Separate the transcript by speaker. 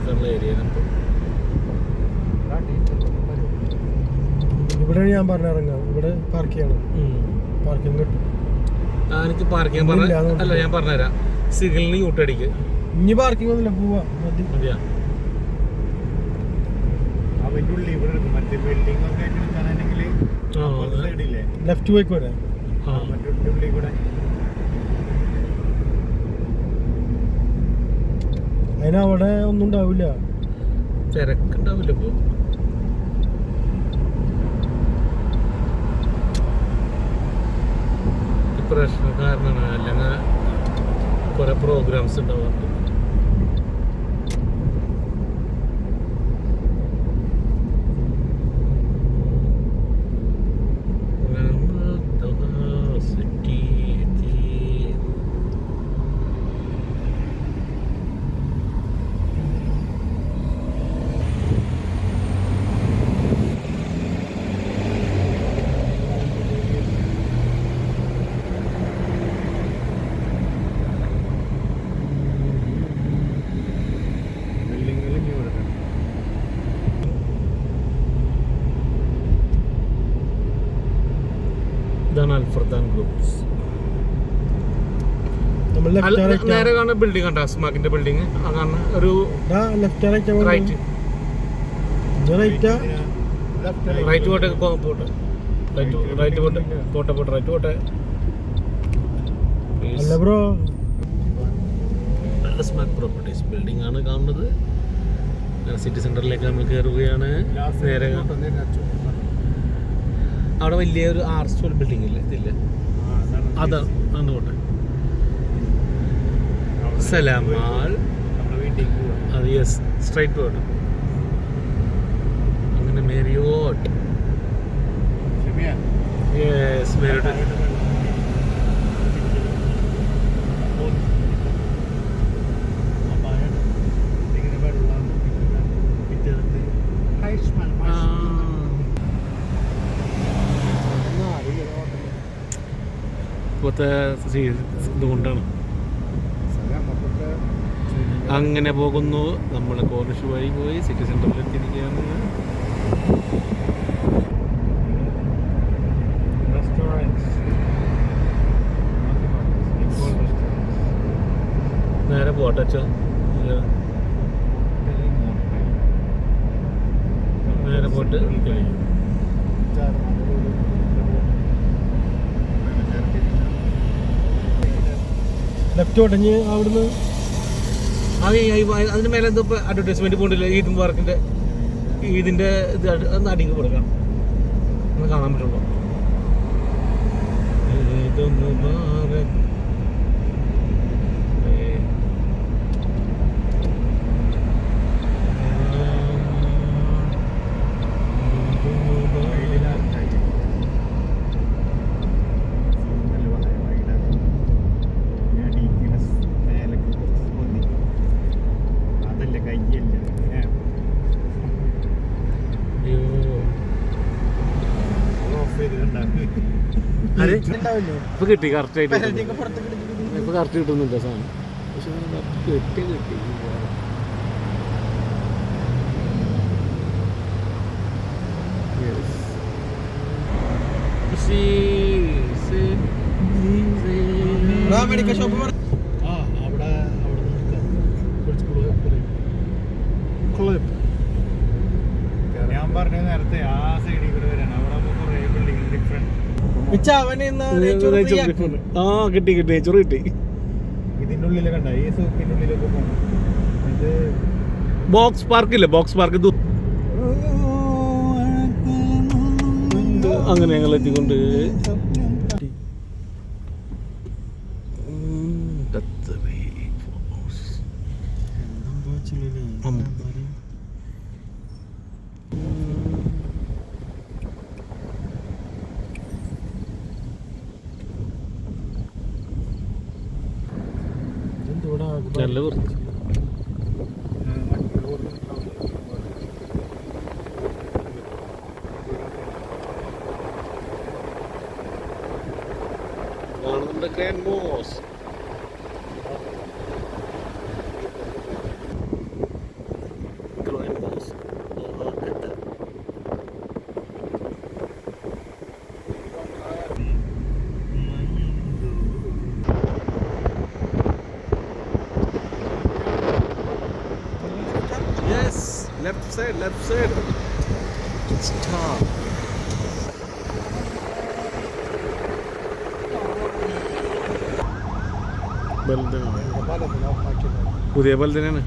Speaker 1: പാർക്കാനുള്ള area.
Speaker 2: ഇവിടെ ഞാൻ പറഞ്ഞിറങ്ങാം, ഇവിടെ പാർക്ക് ചെയ്യണം, പാർക്കിംഗ് കിട്ടും.
Speaker 1: എനിക്ക് പാർക്കിംഗ് അല്ല, ഞാൻ പറഞ്ഞുതരാം. സിഗ്നലിന് യൂട്ടടിക്ക്.
Speaker 2: ഇനി പാർക്കിംഗ് ഒന്നുമില്ല, പോവാ
Speaker 1: മതിയാ.
Speaker 2: ലെഫ്റ്റ് പോയിക്കോട്ടെ. അതിനവിടെ ഒന്നും ഉണ്ടാവില്ല,
Speaker 1: തിരക്കുണ്ടാവില്ല. ഇപ്പൊ പ്രശ്നം കാരണമാണ്, അല്ലെങ്കിൽ കുറെ പ്രോഗ്രാംസ് ഉണ്ടാവാറുണ്ട്. ഇതാണ് അൽഫർദാൻ ഗ്രൂപ്പ്സ്. നേരെ കാണുന്ന ബിൽഡിംഗ് കണ്ടോ, സ്മാക്കിന്റെ ബിൽഡിംഗ്. അതാണ് ഒരു റൈറ്റ് പോട്ടെ, പോട്ടെ റൈറ്റ് പോട്ടെ. നല്ല സ്മാക്ക് പ്രോപ്പർട്ടീസ് ബിൽഡിംഗ് ആണ് കാണുന്നത്. സിറ്റി സെന്ററിലേക്ക് നമ്മൾ കയറുകയാണ്. നേരെ അവിടെ വലിയൊരു ആർട്സ് ബിൽഡിംഗ് ഇല്ലേ, ഇതില്ല, അതാണ് പോട്ടെ. സലാമാൾ, അത് യെസ്, സ്ട്രൈറ്റ് പോട്ടെ. അങ്ങനെ മേരിയോട്ട്, യെസ് മേരിയോട്ട്. ഇപ്പോഴത്തെ ഇതുകൊണ്ടാണ് അങ്ങനെ പോകുന്നു. നമ്മൾ കോർണിഷ് വഴി പോയി സിറ്റി സെന്ററിൽ എത്തിയിരിക്കുകയാണ്. നേരെ പോട്ടച്ചോ, നേരെ പോട്ട്
Speaker 2: ലെഫ്റ്റ് ഓട്ടഞ്ഞ് അവിടുന്ന്.
Speaker 1: അതിന് മേലെ എന്തോ അഡ്വർടൈസ്മെന്റ് പോകണ്ടില്ല, ഈദ് മുബാറക്കിന്റെ. ഇതിന്റെ ഇത് ഒന്ന് അടിക്ക് കൊടുക്കാം, ഒന്ന് കാണാൻ പറ്റുള്ളൂ. ഈദ് മുബാറക്. ഇപ്പൊ കിട്ടി കറക്റ്റ് ആയിട്ട്, ഇപ്പൊ കറക്റ്റ് കിട്ടുന്നില്ല സാധനം, പക്ഷെ കിട്ടി.
Speaker 2: മെഡിക്കൽ ഷോപ്പ്
Speaker 3: ഞാൻ പറഞ്ഞ നേരത്തെ ആ സൈഡിൽ കൂടെ വരാണ്. അവിടെ കുറേ ബിൽഡിംഗ് ഡിഫറെന്റ്.
Speaker 1: കിട്ടി നെയ്ച്ചോറ് കിട്ടി.
Speaker 3: ഇതിന്റെ ഉള്ളിൽ കണ്ട ഈ സൂപ്പിന്റെ ഉള്ളിലൊക്കെ പോകണം. ഇത്
Speaker 1: ബോക്സ് പാർക്കില്ലേ, ബോക്സ് പാർക്ക് അങ്ങനെ ഞങ്ങൾ എത്തിക്കൊണ്ട് നല്ല കുറച്ച് Grand Mosque. Left side star. പുതിയ ബലത്തിനാണ്.